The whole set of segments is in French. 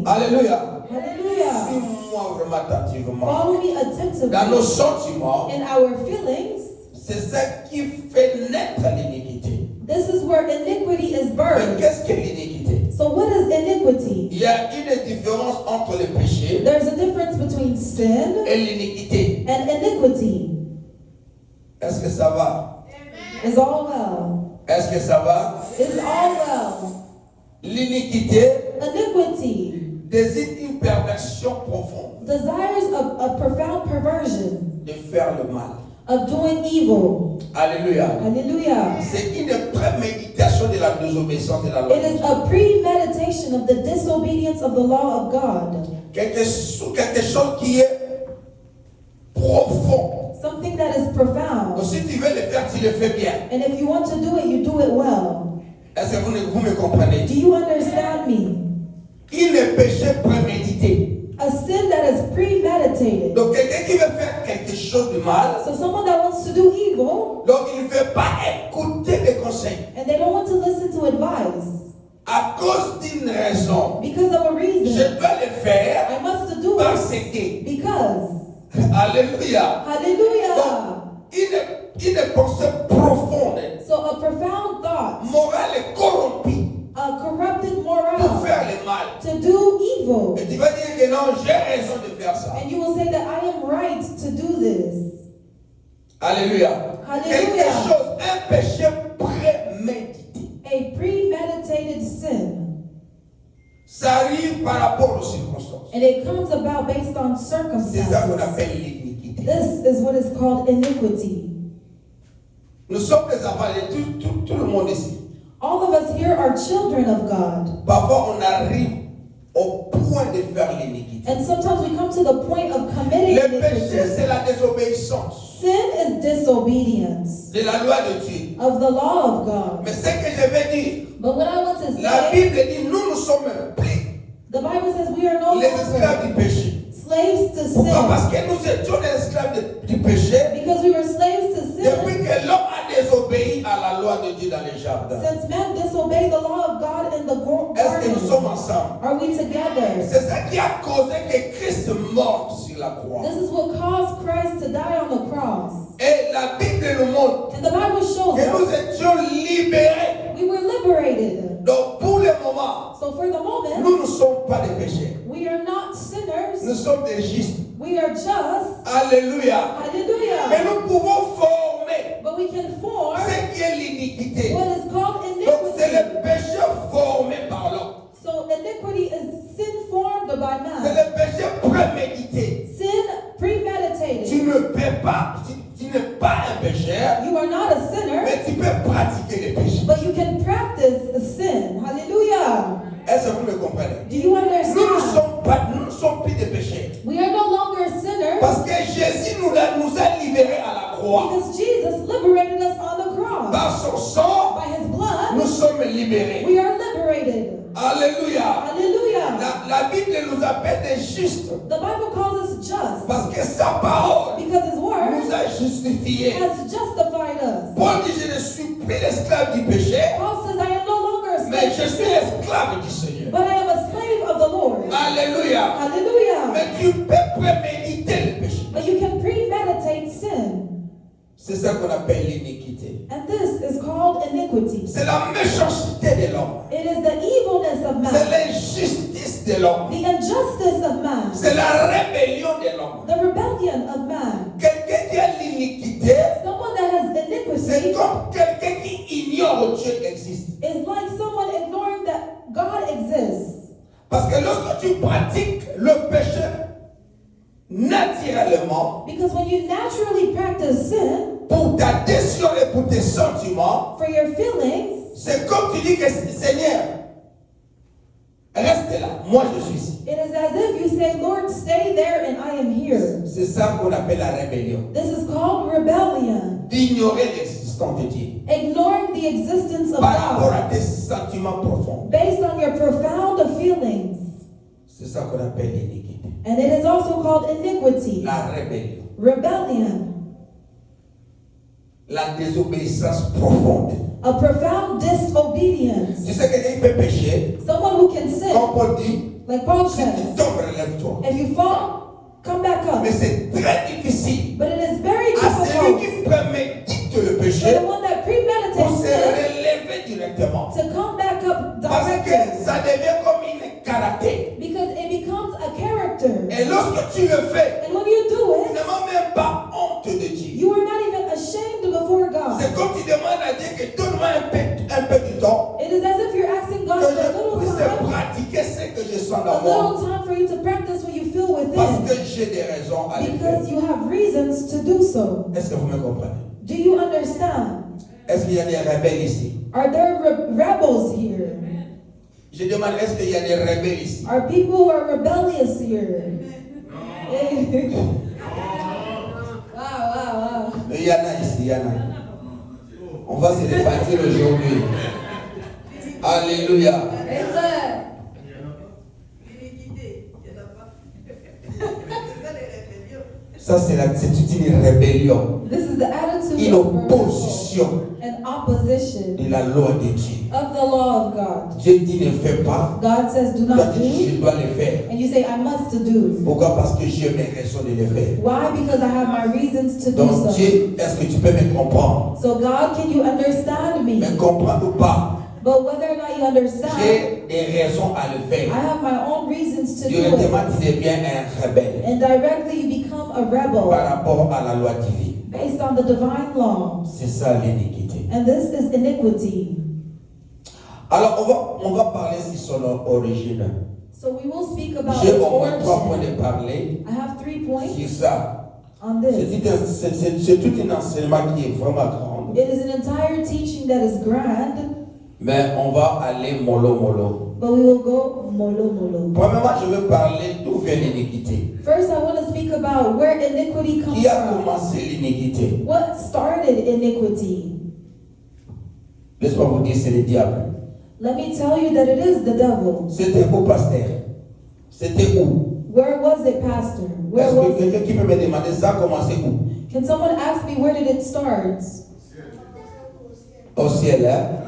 Alléluia. Hallelujah. Suis-moi vraiment attentivement. Follow me attentively. Dans nos sentiments, In our feelings, c'est ça qui fait naître l'iniquité. this is where iniquity is Mais birthed. qu'est-ce que l'iniquité? So what is iniquity? Il y a une différence entre le péché There's a difference between sin et l'iniquité. and iniquity. Est-ce que ça va? Is all well. Est-ce que ça va? Is all well. L'iniquité Iniquity désigne une perversion profonde desires a profound perversion de faire le mal. of doing evil. Alléluia. Hallelujah. C'est une préméditation de la désobéissance de la loi. It is a premeditation of the disobedience of the law of God. Quelque chose qui est profond. Something that is profound. Donc si tu veux le faire, tu le fais bien. And if you want to do it, you do it well. Est-ce que vous me comprenez? Do you understand me? Une péché prémédité. A sin that is premeditated. Donc quelqu'un qui veut faire quelque chose de mal, So someone that wants to do evil, donc il ne veut pas écouter les conseils. and they don't want to listen to advice À cause d'une raison, because of a je reason. dois le faire I must do parce it que. because. Alléluia. Hallelujah. Une pensée profonde, So a profound thought, morale et corrompue a corrupted pour morale faire le mal. to do evil. Et tu vas dire que non, j'ai raison de faire ça. And you will say that I am right to do this. Alléluia. Hallelujah. Quelque chose, un péché prémédité. A premeditated sin. Ça arrive par rapport aux circonstances. And it comes about based on C'est ça qu'on circumstances. appelle l'iniquité. This is what is called iniquity. Nous sommes des enfants, et tout le monde ici. All of us here are children of God. Parfois, on arrive au point de faire l'iniquité. And sometimes we come to the point of committing Le péché, iniquity. c'est la désobéissance Sin is disobedience de la loi de Dieu. of the law of God. Mais ce que je veux dire, But what I want to la say, Bible dit, nous sommes plus the Bible says we are no les esclaves longer du péché. slaves to Pourquoi? sin. Parce que nous étions des esclaves du péché Because we were slaves to depuis sin que l'homme a désobéi à la loi de Dieu dans les jardins. since man disobeyed the law of God in the Est-ce que nous garden. sommes ensemble? Are we together? C'est ça qui a causé que Christ meure sur la croix. This is what caused Christ to die on the cross. Et la Bible nous montre And the Bible shows que nous us étions libérés. we were liberated. Donc pour le moment, So for the moment, nous ne sommes pas des pécheurs. we are not sinners. Nous sommes des justes. We are just. Alléluia. Mais Hallelujah. nous pouvons former But we can form ce qui est l'iniquité. what is called Donc c'est iniquity. le péché formé par l'homme. So iniquity is sin formed by C'est man. le péché prémédité. Sin Tu premeditated. ne peux pas, tu n'es pas un pécheur, You are not a sinner, mais tu peux pratiquer le péché. but you can practice a sin. Hallelujah. Est-ce que vous me comprenez? Do you Nous understand? ne sommes plus des pécheurs. We are no longer sinners Parce que Jésus nous a libérés à la croix. because Jesus liberated us on the cross. Par son sang, By his blood, nous sommes libérés. we are liberated. Alléluia. Hallelujah. La Bible nous appelle des justes. The Bible calls us just Parce que sa parole because his word nous a justifiés. has justified us. Paul dit, je ne suis plus l'esclave du péché, Paul says, I am no longer a mais slave je to suis sin, l'esclave du Seigneur. but I am a slave of the Lord. Alléluia. Hallelujah. Mais tu peux préméditer le péché. But you can premeditate sin. C'est ça qu'on appelle l'iniquité. And this is called iniquity. C'est la méchanceté de l'homme. It is the evilness of C'est man, l'injustice de l'homme. the injustice of man, C'est la rébellion de l'homme. the rebellion of man. Quelqu'un qui a l'iniquité, Someone that has c'est iniquity comme quelqu'un qui ignore que Dieu existe. is like someone ignoring that God exists. Parce que lorsque tu pratiques le péché naturellement, Because when you naturally practice sin pour ta décision et pour tes sentiments, for your feelings, c'est comme tu dis que Seigneur, reste là, moi je suis ici. it is as if you say, Lord, stay there and I am here. C'est ça qu'on appelle la rébellion. This is called rebellion. D'ignorer l'existence de Dieu Ignoring the existence of par rapport à God tes sentiments profonds. based on your profound feelings. C'est ça qu'on appelle l'iniquité. And it is also called iniquity, La rébellion. rebellion, La désobéissance profonde. a profound disobedience. Tu sais quelqu'un qui peut pécher, Someone who can sin, comme Paul dit, Like Paul Si tu says, tombes, relève-toi. if you fall, come back up. Mais c'est très difficile But it is very à celui difficult qui prémédite le for péché the one that pour premeditates se sin relever directement. to come back up Parce que directly. ça devient comme une caractère. Because it becomes a character. Et lorsque tu le fais, And when you do tu it, n'as même pas honte de Dieu. you are not even ashamed before God. C'est comme tu demandes à Dieu que donne-moi un peu de temps It is as if you're asking God que for a je little puisse time, pratiquer ce que je sens a dans moi. little time for you to practice what you feel Parce within. que j'ai des raisons à le Because faire. you have reasons to do so. Est-ce que vous me comprenez? Do you understand? Est-ce qu'il y a des rebelles ici? Are there rebels here? Je demande, est-ce qu'il y a des rebelles ici? Are people who are rebellious here? Wow. Mais il y en a ici, il y en a. On va se répartir aujourd'hui. Alléluia. Amen. Ça, c'est toute une rébellion, This is the attitude une of rebel, opposition an opposition de la loi de Dieu. of the law of God. Dieu dit ne fais pas. God says, do Toi, not tu dis, do. je dois le faire. And you say, I must to do. Pourquoi? Parce que j'ai mes raisons de le faire. Why? Because I have my reasons to do Donc so. Dieu, est-ce que tu peux me comprendre? So God, can you understand me? Me comprendre ou pas? But whether or not you understand, J'ai des raisons à le I faire. have my own reasons to do Directement, it. tu deviens un rebelle And directly you become a rebel par rapport à la loi divine. based on the divine law. C'est ça l'iniquité. And this is iniquity. Alors, on va parler sur son origine. So we will speak about J'ai its au moins 3 points origin. de parler I have 3 points sur ça. on this. C'est tout un enseignement qui est vraiment grand. It is an entire teaching that is grand, Mais on va aller mollo. but we will go molo. Premièrement, je veux parler d'où vient l'iniquité. First, I want to speak about where iniquity comes Qui a from. commencé l'iniquité? What started iniquity? Laisse-moi vous dire, c'est le diable. Let me tell you that it is the devil. C'était où, pasteur? C'était où? Where was it, Pastor? Where Est-ce was que it? quelqu'un qui peut me demander ça a commencé où? Can someone ask me where did it start? Au ciel, hein?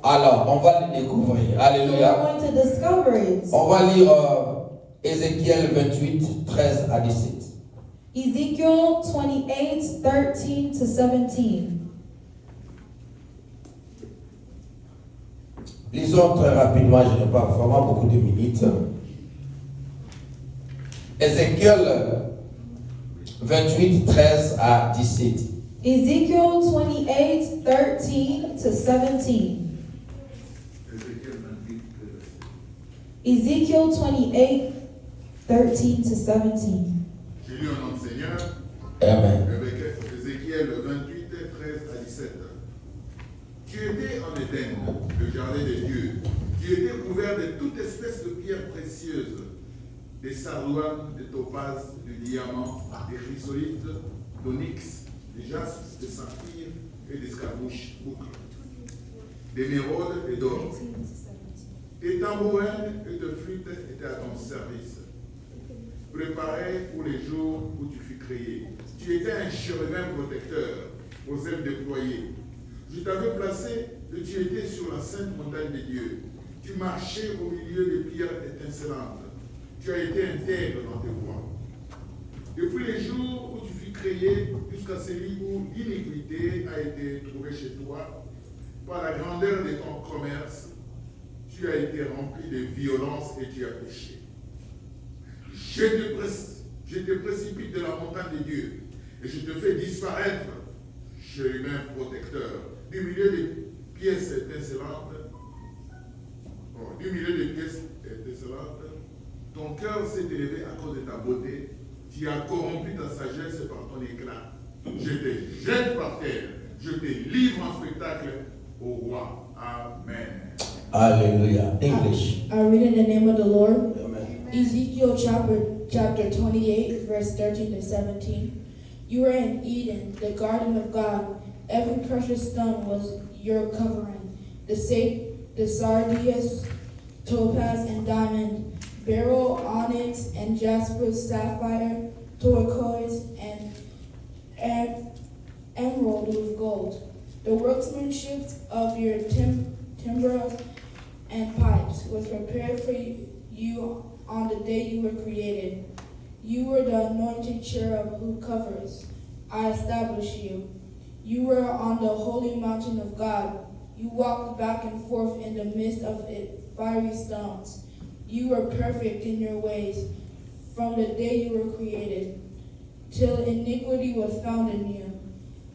Alors, on va le découvrir. We're Alléluia. going to discover it. On va lire Ézéchiel 28, 13 à 17. Ezekiel 28, 13 to 17. Lisons très rapidement, je n'ai pas vraiment beaucoup de minutes. Ézéchiel 28, 13 à 17. Ezekiel 28, 13 to 17. Ezekiel 28, 13 to 17. J'ai lu en nom du Seigneur, Amen. avec Ézéchiel 28, 13 à 17. Tu étais en Éden, le jardin de Dieu. Tu étais couvert de toute espèce de pierres précieuses, des sardoines, des topazes, du diamant, des chrysolites, d'onyx, des jaspes, des saphirs et des escarmouches boucles, d'émeraudes et d'or. Tes tambourins et tes flûtes étaient à ton service, préparés pour les jours où tu fus créé. Tu étais un chérubin protecteur, aux ailes déployées. Je t'avais placé et tu étais sur la sainte montagne de Dieu. Tu marchais au milieu des pierres étincelantes. Tu as été intègre dans tes voies. Depuis les jours où tu fus créé, jusqu'à celui où l'iniquité a été trouvée chez toi, par la grandeur de ton commerce, tu as été rempli de violence et tu as péché. Je te précipite de la montagne de Dieu et je te fais disparaître, chérubin protecteur, du milieu des pièces étincelantes. Ton cœur s'est élevé à cause de ta beauté. Tu as corrompu ta sagesse par ton éclat. Je te jette par terre. Je te livre en spectacle au roi. Amen. Alléluia. English. I read in the name of the Lord. Amen. Ezekiel chapter 28, verse 13 to 17. You were in Eden, the garden of God. Every precious stone was your covering. The sardius, topaz, and diamond, beryl, onyx, and jasper, sapphire, turquoise, and emerald with gold. The workmanship of your timbrel and pipes was prepared for you on the day you were created. You were the anointed cherub who covers. I established you. You were on the holy mountain of God. You walked back and forth in the midst of it, fiery stones. You were perfect in your ways from the day you were created, till iniquity was found in you.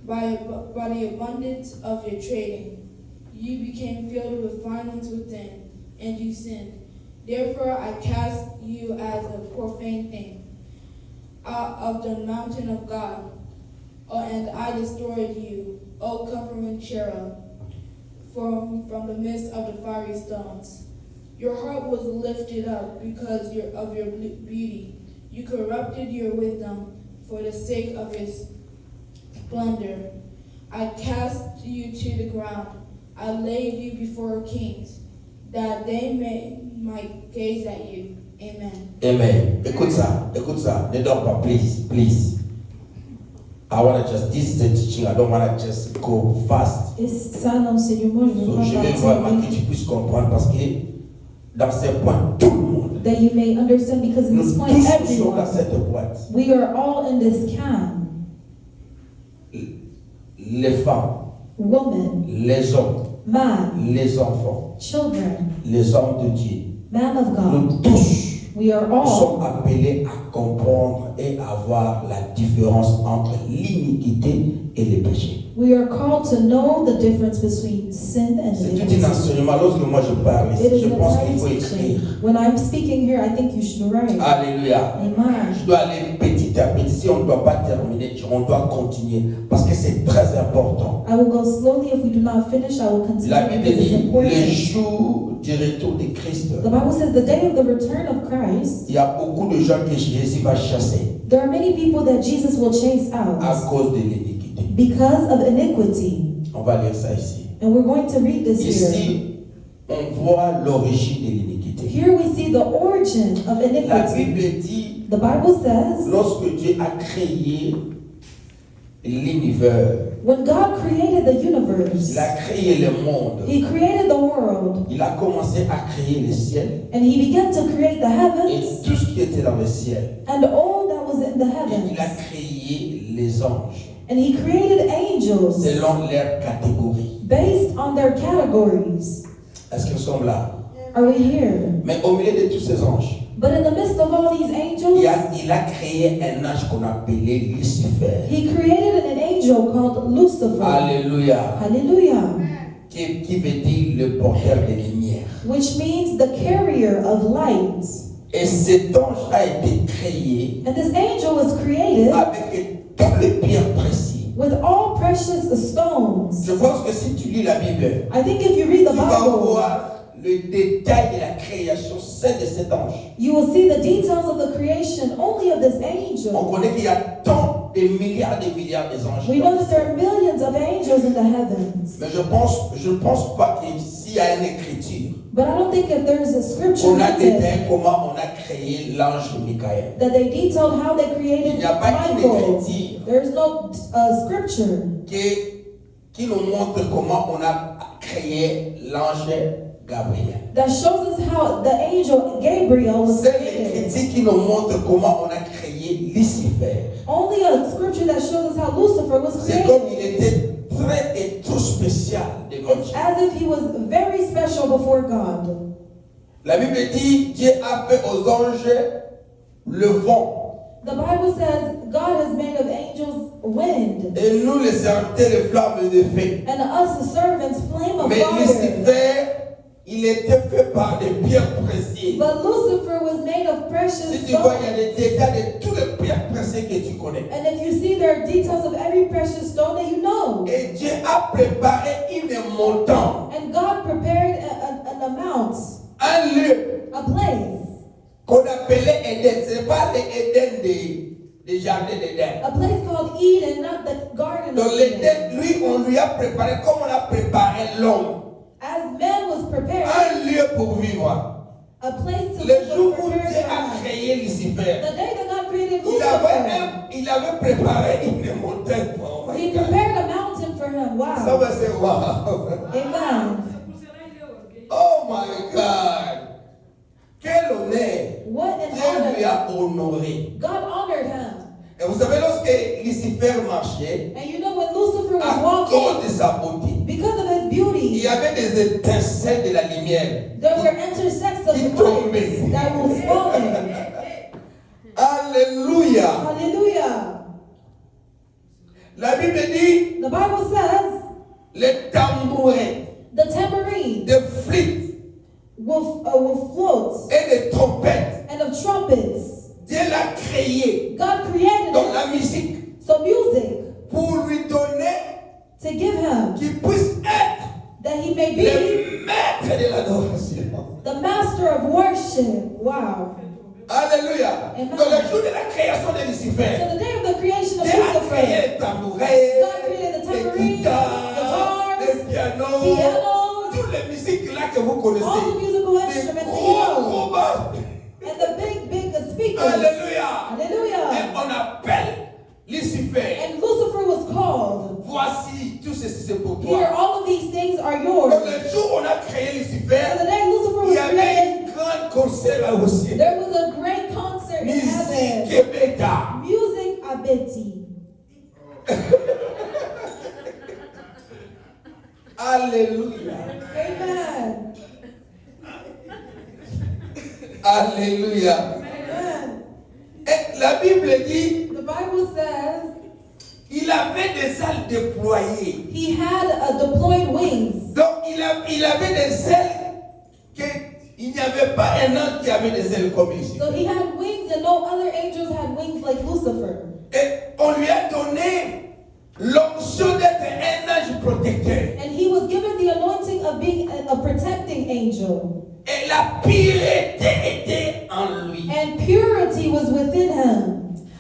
By the abundance of your trading, you became filled with violence within, and you sinned. Therefore I cast you as a profane thing out of the mountain of God, and I destroyed you, O covering cherub, from the midst of the fiery stones. Your heart was lifted up because of your beauty. You corrupted your wisdom for the sake of its splendor. I cast you to the ground. I laid you before kings, that they might gaze at you. Amen. Amen. Écoute ça. Ne dors pas, please. I want to just, this is the teaching, I don't want to just go fast. Et ça, l'enseignement, Je vais vraiment que tu puisses comprendre parce que dans ces points, tout le monde, that you may understand, because in nous this point, tous sommes everyone, dans cette boîte. we are all in this can. Les femmes, Woman, les hommes, man, les enfants, children, les hommes de Dieu, man of God. nous tous We are nous sommes all, appelés à comprendre et à voir la différence entre l'iniquité et le péché. we are called to know the difference between sin and C'est tout iniquity. un enseignement. Lorsque moi je parle It ici, is je an pense qu'il entire faut teaching. écrire. When I'm speaking here, I think you should write. Alléluia. Amen. Je dois aller petit à petit. Si on ne doit pas terminer, on doit continuer. Parce que c'est très important. I will go slowly. If we do not finish, I will continue La Bible because it's dit le important. jour du retour de Christ. The Bible says the day of the return of Christ, Il y a beaucoup de gens que Jésus va chasser there are many people that Jesus will chase à out cause de l'iniquité. because of iniquity. On va lire ça ici. And we're going to read this here. Ici, on voit l'origine de l'iniquité. Here we see the origin of La iniquity. Bible dit, The Bible says, lorsque Dieu a créé l'univers, when God created the universe, il a créé le monde, He created the world, il a commencé à créer le ciel and He began to create the et heavens tout ce qui était dans le ciel. and all that was in the Et il a heavens. créé les anges And He created angels selon leur catégorie. based on their categories. Est-ce que nous sommes là? Are we here? Mais au milieu de tous ces anges, But in the midst of all these angels, il a créé un ange qu'on appelait Lucifer. He created an angel called Lucifer. Alléluia. Hallelujah. Qui veut dire le porteur de lumière. Which means the carrier of light. Et cet ange a été créé And this angel was created avec toutes les pierres précieuses. with all precious stones. Je pense que si tu lis la Bible, I think if you read the tu vas Bible, voir le détail de la création, c'est de cet ange. you will see the details of the creation only of this On angel. connaît qu'il y a tant de milliards d'anges. We know that there are millions of angels in the heavens. Mais je pense pas que s'il y a une écriture, But I don't think if there's a scripture on a written détaillé comment on a créé l'ange Michael. that they detailed how they created Il n'y a pas une Michael. écriture There's no scripture qui nous montre comment on a créé l'ange Gabriel. that shows us how the angel Gabriel was C'est created. l'écriture qui nous montre comment on a créé Lucifer. Only a scripture that shows us how Lucifer was C'est created. comme il était très et tout spécial devant It's Dieu. as if he was very special before God. La Bible dit Dieu a fait aux anges le vent. The Bible says God has made of angels wind, Et nous les serviteurs les flammes de feu. and us the servants flame of Mais fire. Lucifer, il était fait par des pierres précieuses. But Lucifer was made of precious Si tu vois, il y a stones. des détails de toutes les pierres précieuses que tu connais. And if you see, there are details of every precious stone that you know. Et Dieu a préparé une montagne, And God prepared an amount, un lieu a place, qu'on appelait Éden. Ce n'est pas l'Éden des jardins d'Éden. a place called Eden, not the garden Donc of Eden. l'Éden, lui, on lui a préparé comme on a préparé l'homme. As man was prepared, Un lieu pour vivre. a place to Le live jour was où prepared Dieu for a man. créé Lucifer, The day that God created il Lucifer, avait préparé une montagne pour He lui. prepared a mountain for him. Ça Wow. va se voir. Amen. Oh my God. Quel honneur. lui a honoré. God honored him. Et vous savez, lorsque Lucifer marchait, And you know when Lucifer à was cause walking, de sa beauté, because of his il beauty, y avait des étincelles de la lumière. there were intersects of Qui light tombaient. that was falling. Alléluia. Hallelujah. La Bible dit, The Bible says les tambourins, the tambourine des flûtes will float et des trompettes, and of trumpets. Dieu l'a créé God created dans la it. musique So music, pour lui donner to give him, qu'il puisse être that he may be le maître de l'adoration. the master of worship. Wow. Alléluia. Amen. Dans le jour de la création de So Lucifer, the day of the creation of Dieu a créé Lucifer, les tambourins, God created the les tambourine, guitares, les guitars, pianos, pianos, toutes les musiques là que vous connaissez. all the musical Les instruments that you gros know, bas. and the big speakers. Alléluia. Et Hallelujah. on appelle Lucifer. And Lucifer was called. Voici, tout ceci c'est pour Here, toi. all of these things are yours. Donc le jour où on a créé So Lucifer, the day Lucifer il was y avait created, une grande concert au ciel. there was a great concert in Musique heaven. Québécois. Music Abeti. Alléluia. Amen. Alléluia. Amen. Et la Bible dit, The Bible says il avait des ailes déployées. he had deployed wings. Donc il avait des ailes qu'il n'y avait pas un ange qui avait des ailes comme Lucifer. So he had wings, and no other angels had wings like Lucifer. Et on lui a donné l'onction d'être un ange protecteur. And he was given the anointing of being a protecting angel. Et la pureté était en lui. And purity was within him.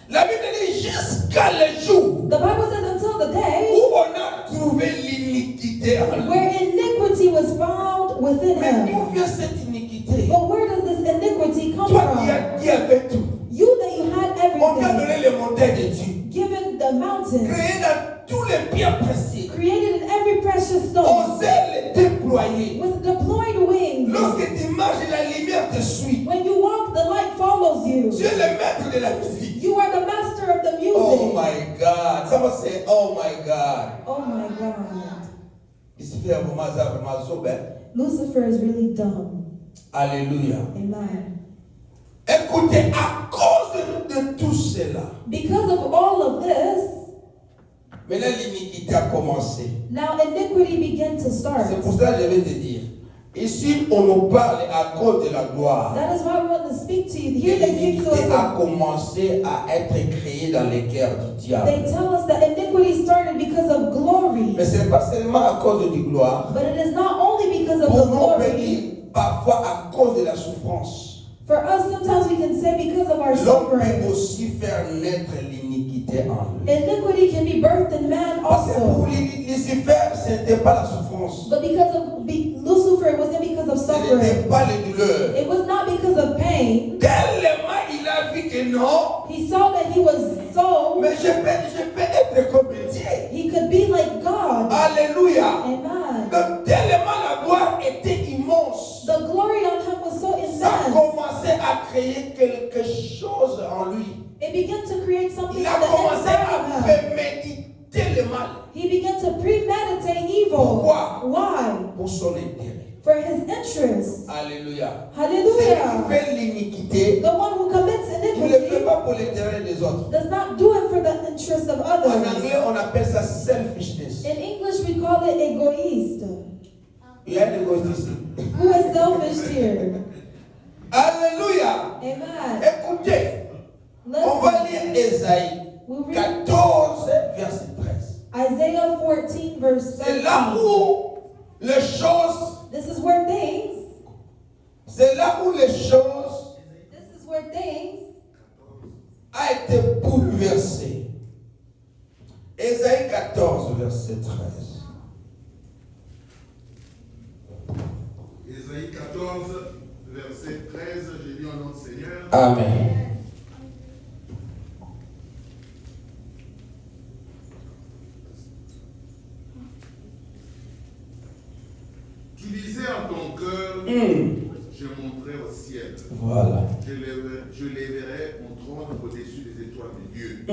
La Bible dit jusqu'à le jour The Bible says until the day où on a trouvé l'iniquité en lui. where iniquity was found within Mais him. d'où vient cette iniquité? But where does this iniquity come Toi from? qui avais tout. You that you had On t'a everything, donné les montagnes de Dieu. given the mountains, Créé dans tous les pierres précieuses. created in every precious stone, Aux ailes déployées. with deployed wings. Lorsque tu marches, la lumière te suit. When you walk, the light follows you. Tu es le maître de la musique. You are the master of the music. Oh my God. Someone say, oh my God. Oh my God. Lucifer vraiment zobe. Lucifer is really dumb. Alléluia. Amen. Écoutez, à cause de tout cela, Because of all of this, maintenant l'iniquité a commencé. now iniquity began to start. C'est pour ça que je vais te dire. Ici, on nous parle à cause de la gloire. That is why we want to speak to you. Here they speak to L'iniquité a us. commencé à être créée dans les cœurs du diable. They tell us that iniquity started because of glory. Mais ce n'est pas seulement à cause du gloire. But it is not only because of Pour the nous, on peut glory. dire parfois à cause de la souffrance. For us, sometimes we can say because of our L'homme peut suffering. aussi faire naître l'iniquité en lui. Iniquity can be birthed in man Parce que pour also. Lucifer, ce n'était pas la souffrance. But because of Lucifer, it wasn't because of Ce n'était suffering. pas les douleurs. It was not because of pain. Tellement il a vu que non, He saw that he was so, mais je peux être comme Dieu. he could be like God. Alléluia. Amen. Donc tellement la gloire était immense. The glory on him was so Ça a immense. commencé à créer quelque chose en lui. It began to create something Il on a the commencé inside à of him. préméditer le mal He began to premeditate evil. Pourquoi? Why? pour son intérêt. For his interest. Alléluia. Hallelujah. Celui qui fait l'iniquité, The one who commits il ne le fait iniquity pas pour l'intérêt des autres. does not do it for the interest of En others. anglais, on appelle ça selfishness. In English, we call it egoist. Il y a des gosses ici. Who is selfish here? Alléluia. Amen. Écoutez, on va lire Ésaïe We read 14, verset 13. Isaiah 14, verse C'est là 13. où les choses, This is where things, c'est là où les choses this is where things a été bouleversées. Ésaïe 14, verset 13. Ésaïe 14, verset 13, j'ai lu au nom du Seigneur. Amen. Tu disais en ton cœur, Hmm. je monterai au ciel. Voilà. Je je lèverai mon trône au-dessus des étoiles de Dieu.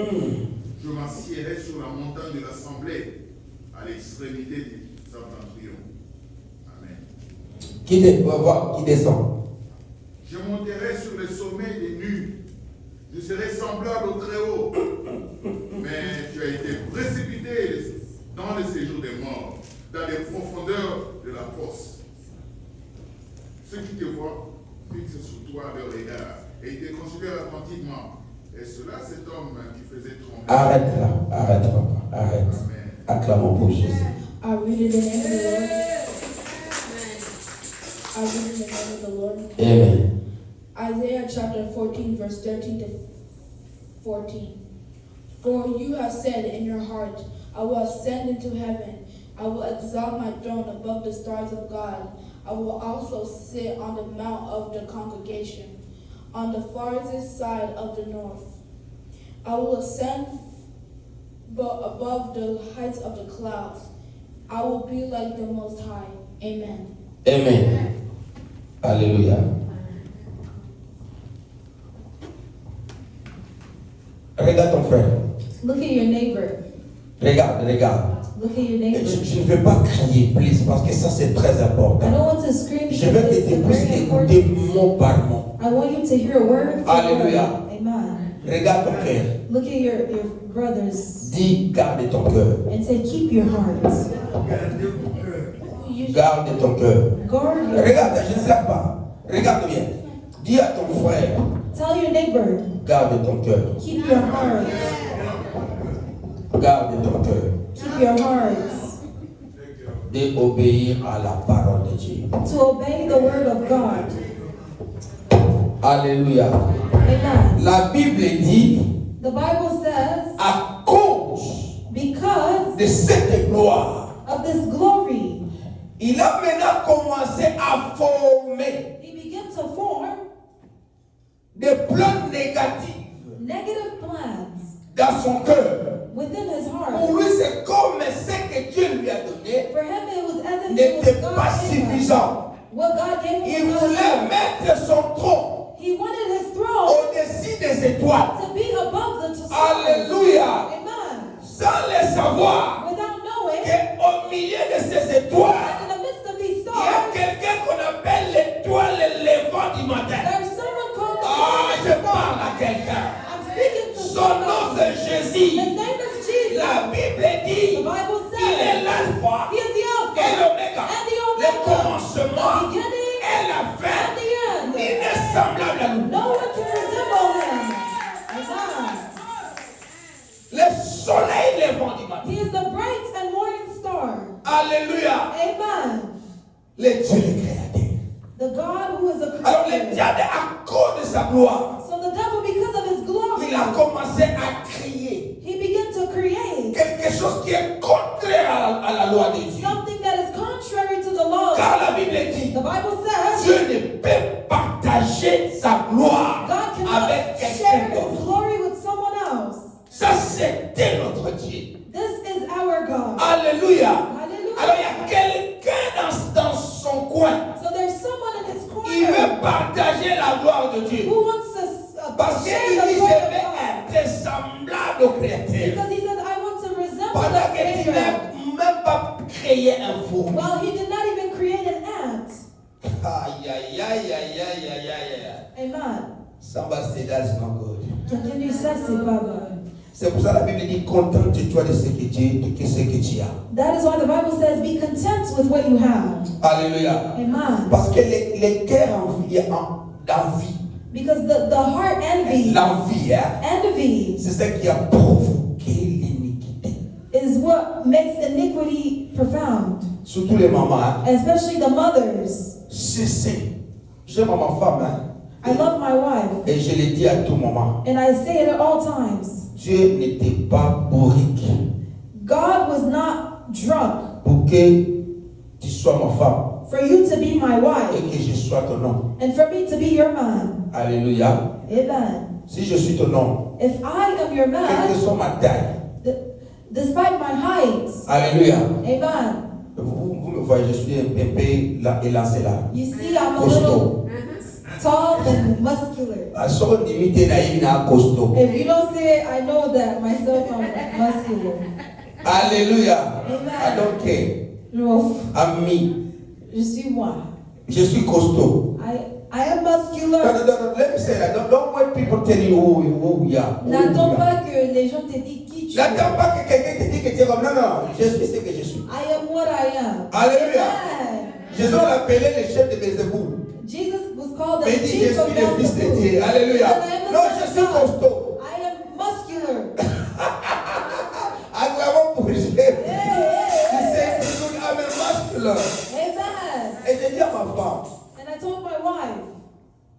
Je m'assiérai sur la montagne de l'assemblée, à l'extrémité du septentrion. Amen. Qui descend? Je monterai sur le sommet des nues. Je serai semblable au Très-Haut. Mais tu as été précipité dans le séjour des morts, dans les profondeurs de la fosse. Ceux qui te voient fixent sur toi leur regard et ils te considèrent attentivement. Et cela, cet homme qui faisait trembler. Arrête là, arrête papa, arrête. Amen. Acclamons pour Jésus. I read it in the name of the Lord. I read in the name of the Lord. Amen. Isaiah chapter 14, verse 13 to 14. For you have said in your heart, I will ascend into heaven. I will exalt my throne above the stars of God. I will also sit on the mount of the congregation, on the farthest side of the north. I will ascend above the heights of the clouds. I will be like the Most High. Amen. Amen. Alléluia. Regarde ton frère. Look at your neighbor. Regarde. Look at your Je neighbor. ne vais pas crier, please, parce que ça c'est très I important. don't want to scream Je because vais it's te plus very écouter important. mot par mot. I want you to hear word for Alléluia. word. Amen. Regarde ton cœur. Look at your brothers Dis, garde ton cœur. and say, keep your hearts. Garde ton cœur. Guard your Regarde, je ne sais pas. Regarde bien. Dis à ton frère, Tell your neighbor, garde ton cœur. keep your hearts. Garde ton cœur. Keep your hearts. D'obéir à la parole de Dieu. To obey the word of God. Alléluia. Amen. La Bible dit, The Bible says, à cause because de cette gloire, of this glory, il a maintenant commencé à former he began to form des plans négatifs negative plans dans son cœur. within his Pour heart. lui, c'est comme ce que Dieu lui a donné For him, it was as if it n'était was pas God in him. suffisant. What God gave Il him was voulait not enough. mettre son trône He wanted his throne au-dessus des étoiles. to be above the stars. Alléluia. Amen. Sans le savoir Without knowing qu'au milieu de ces étoiles, that in the midst of these il y a stars, quelqu'un qu'on appelle l'étoile levant du matin. there's someone called the Ah, morning je parle star. à quelqu'un. I'm speaking to Son nom someone. c'est Jésus. His name is Jesus. La Bible The dit, Bible il est says l'alpha he is the Alpha et l'oméga, and the le Omega, commencement the beginning et la and fin. the end. Il est semblable à nous. No one can resemble him. Amen. Le soleil levant du matin. He is the bright and morning star. Alléluia. Amen. Le Dieu le créateur. The God who is a Alors le creator. diable, à cause de sa gloire, So the devil, because of his glory, il a commencé à crier he began to create quelque chose qui est contraire à la loi de Dieu. something that is contrary to the law. Car la Bible dit, The Bible says Dieu ne peut partager sa gloire God cannot avec quelqu'un share his d'autre. glory with someone else. Ça, c'était notre Dieu. This is our God. Alléluia. Hallelujah. Alors, il y a quelqu'un dans son coin. So there's someone in his Il veut corner partager la gloire de Dieu. who wants to Parce qu'il share dit, the je glory of vais God. être semblable au Créateur. Because he says, I want to resemble Pendant the que tu Creator. n'as même pas créé un faux. Well, he did not even create an ant. Aïe, aïe, aïe, aïe, aïe, aïe, aïe. Amen. Somebody say that's not good. Quelqu'un dit ça, c'est pas bon. C'est pour ça que la Bible dit, contente-toi de ce que tu as. That is why the Bible says, be content with what you have. Alléluia. Amen. Parce que les cœurs d'envie, Because the heart envy, l'envie, hein, envy c'est ce qui a provoqué l'iniquité. is what makes iniquity profound. Surtout les mamans, hein. Especially the mothers. Cessez. J'aime ma femme, hein. I love my wife, Et je le dis à tout moment. and I say it at all times. Dieu n'était pas bourrique God was not drunk pour que tu sois ma femme for you to be my et wife que je sois ton homme. and for me to be your man. Alléluia. Amen. Si je suis ton homme, If I am your quelle que man, soit ma taille, despite my height, alléluia. amen. Vous me voyez, je suis un peu élancé là. You see, I'm a Costaud. little tall and muscular. Asoko nimite na yini na costaud. If you don't say it, I know that myself I'm muscular. Alléluia. Amen. I don't care. No, I'm me. je suis moi. Je suis costaud. I am muscular. No. Let me say that. Don't wait people tell you who you are. N'attends pas que les gens te disent qui tu es. N'attends pas que quelqu'un te dise que tu es comme non. Je suis ce que je suis. I am what I am. Alléluia. Amen. Jésus l'appelait le chef de Belzéboul. Jesus was called the Mais il dit je chief of suis le fils de Beelzebub. Dieu. Alléluia. He said, I am the Non, son je of suis God. costaud. I am muscular. Acclamons pour Jésus. Hey, Tu hey, sais que nous avons masculin. hey. Amen. Et je dis à ma femme, And I told my wife,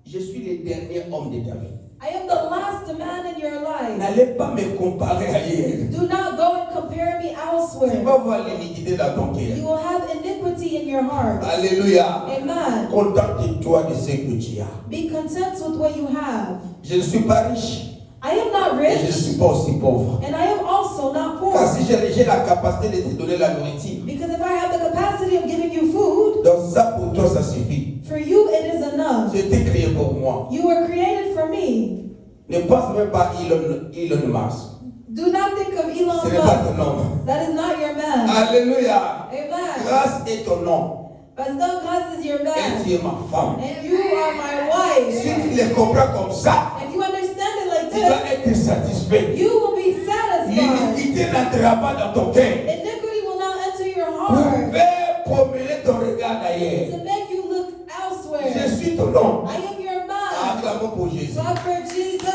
je suis le dernier homme de ta vie. I am the last man in your life. N'allez pas me comparer ailleurs. Do not go and compare me Tu elsewhere. vas voir l'iniquité dans ton You cœur. will have iniquity in your heart. Alléluia. Amen. Contente-toi de ce que tu as. Be content with what you have. Je ne suis pas riche I am not et je ne rich, suis pas aussi pauvre. and I am also not poor. Car si j'ai la capacité de te donner la nourriture, Because if I have the capacity of giving you food, donc ça pour toi ça suffit. for you it is enough. J'ai été créé pour moi. You were created for me. Ne pense même pas Elon Musk. Do not think of Elon Ce n'est pas Musk. ton nom. That is not your man. Alléluia. Amen. Grâce est ton nom. Pastor Grace is your Et man. tu es ma femme. And you are my Si wife. tu le comprends comme ça, If you understand it like tu vas this, être satisfait. you will be satisfied. L'iniquité n'entrera pas dans ton cœur. Iniquity will not enter your Pour heart faire promener ton regard d'ailleurs. to make you look elsewhere. Je suis ton nom. I am your man. Acclamons pour Jésus. Clap for Jesus.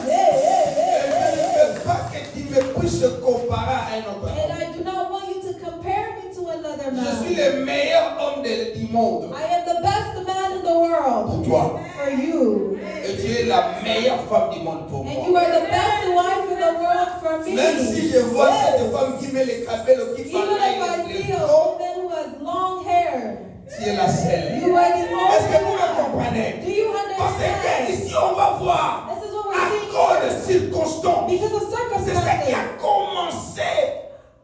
Hey, hey, hey, Je hey. ne veux pas que tu me puisses comparer à un autre And homme. I do not want you to compare me to another Je suis man. le meilleur homme du monde I am the best man in the world pour toi. for you. Et tu es la meilleure femme du monde pour And you moi. are the best wife in the world for me. Même si je vois Yes. cette femme qui met les cabellos, qui Even parle if I avec see les a dos, woman who has long hair, tu es la seule. you are the Est-ce que vous only me one. comprenez? Do you Parce que understand? ici on va voir, This is what à we're cause de seeing circonstances, because of c'est ça qui a circumstances. commencé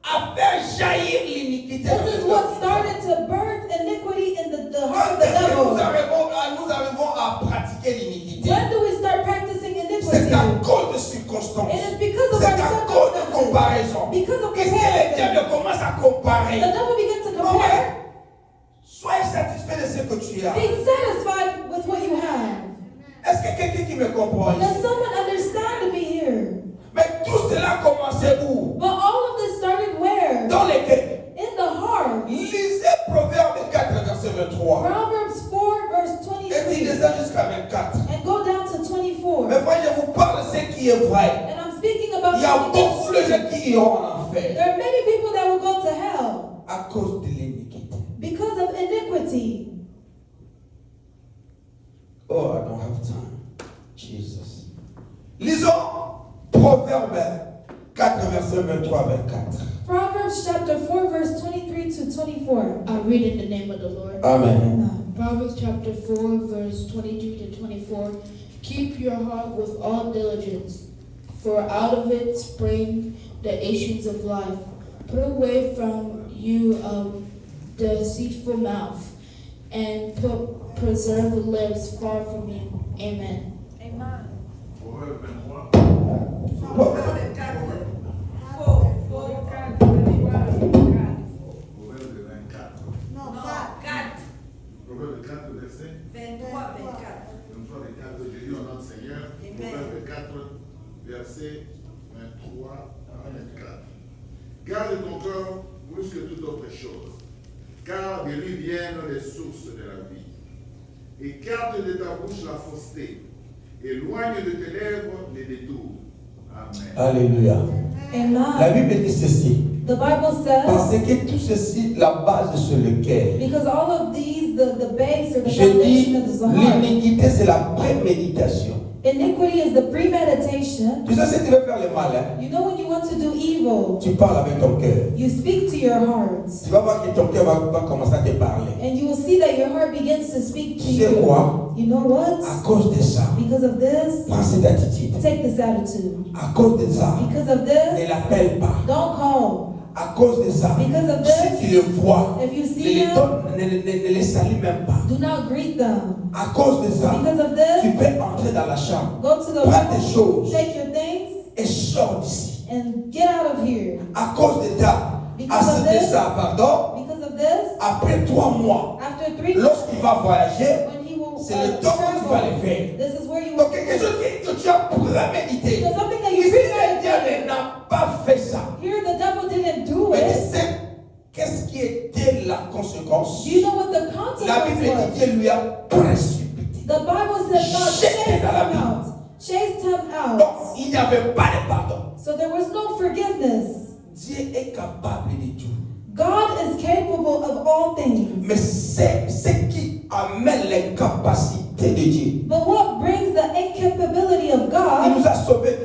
à faire jaillir l'iniquité. This is what started to birth iniquity in the heart of Quand the est-ce que devil. nous arrivons à pratiquer l'iniquité? When do we start practicing C'est à iniquity? cause de circonstances. It is because of C'est our à cause de circumstances. comparaison. Because of Et si le comparison. diable commence à comparer, The devil begins to compare. sois satisfait de ce que tu as. Be satisfied with what you have. Est-ce que quelqu'un qui me comprend Does ici? someone understand me here? Mais tout cela a commencé où? But all of this started where? Dans les cœurs. In the heart. Lisez Proverbe 4, verset 23. Proverbs 4 verse Et 23. lisez jusqu'à 24. And go down to 24. Mais moi, je vous parle de ce qui est vrai. And I'm speaking about Il y a something beaucoup de that's gens true. qui iront en enfer There are many people that will go to hell à cause de l'iniquité. because of iniquity. Oh, I don't have time. Jesus. Lisons Proverbe 4, verset 23 à 24. Proverbs chapter 4 verse 23 to 24. I read in the name of the Lord. Amen. Proverbs chapter 4, verse 22 to 24. Keep your heart with all diligence, for out of it spring the issues of life. Put away from you a deceitful mouth, and preserve the lips far from you. Amen. Proverbe 23. Proverbe 24. Proverbe 4, verset 23, 24. Jésus au nom du Seigneur. Proverbe 4, verset 23 à 24. Garde ton cœur plus que toute autre chose, car de lui viennent les sources de la vie. Écarte de ta bouche la fausseté, éloigne de tes lèvres les détours. Amen. Alléluia. La Amen. Bible dit ceci. The Bible says, Parce que tout ceci, la base sur le cœur. because all of these, the base or the Je dis, foundation of the heart. l'iniquité, c'est la préméditation. Iniquity is the premeditation. Tu sais, si tu veux faire le mal, hein, You know when you want to do evil, tu parles avec ton cœur. you speak to your heart. Tu vas voir que ton cœur va commencer à te parler. And you will see that your heart begins to speak to Tu sais you. quoi? You know what? À cause de ça, Because of this, prends cette attitude. take this attitude. À cause de ça, Because of ne this, l'appelle pas. don't call. À cause de ça, Because of si this, tu les vois, if you ne see les, them, ne les salue même pas. do not greet them. À cause de ça, Because of tu this, peux entrer dans la chambre, go to the prends tes room, choses take your things, et sors d'ici. and get out of here. À cause de ça, Because of this, pardon, because of this, après 3 mois, after 3 months, lorsqu'il va voyager, when he will c'est le temps que tu vas le travel, faire. this is where you will Donc quelque chose que tu as prémédité. So something that you Ici, le premeditated. diable n'a pas fait ça. Here the devil didn't do Mais tu it. sais, qu'est-ce qui était la conséquence? Do you know what the La consequence Bible dit was? qu'il lui a précipité. The Bible says God Jeté chased dans la him Bible. out. Chased him Donc, out. il n'y avait pas de pardon. So there was no forgiveness. Dieu est capable de tout. God is capable of all things. Mais c'est ce qui amène les capacités de Dieu. But what brings the incapability of Il God? nous a sauvés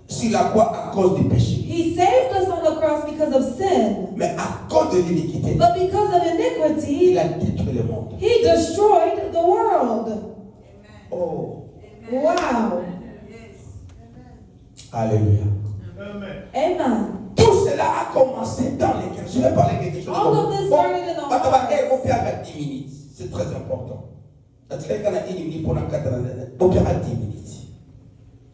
sur la croix à cause du péché. He saved us on the cross because of sin. Mais à cause de l'iniquité, But because of il iniquity, a détruit le monde. he destroyed the world. Oh, Wow. alléluia. Amen. Tout cela a commencé dans l'église. Je vais parler quelque chose. All of this started in the On va heart. faire 10 minutes. C'est très important. Parce que quand on a 1 minute pour la 4 on va 10 minutes.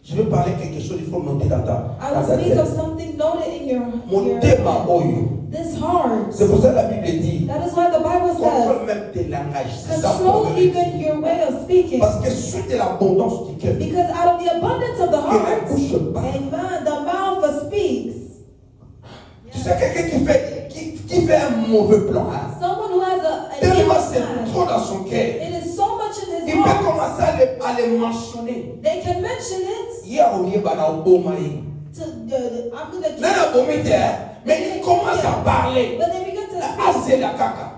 Je vais parler quelque chose, il faut noter dans ta I will speak of something noted in your Mon thème, this heart. c'est pour ça que la Bible dit That is why the Bible contrôle says, même tes langages. C'est ça control pour even your way of speaking. Parce que suite de l'abondance du cœur, Because out of the abundance of the que la heart, bouche parle. amen, the mouth speaks. Tu sais, quelqu'un qui fait un mauvais plan, hein? Someone who has an Tellement evil c'est plan, trop dans son cœur, it is so much in il his peut heart, commencer à les mentionner. they can mention it Hier, au lieu de Omaï. to I'm going to Là, la vomité, hein? Mais il commence à parler. But they begin to Ah, speak. c'est la caca.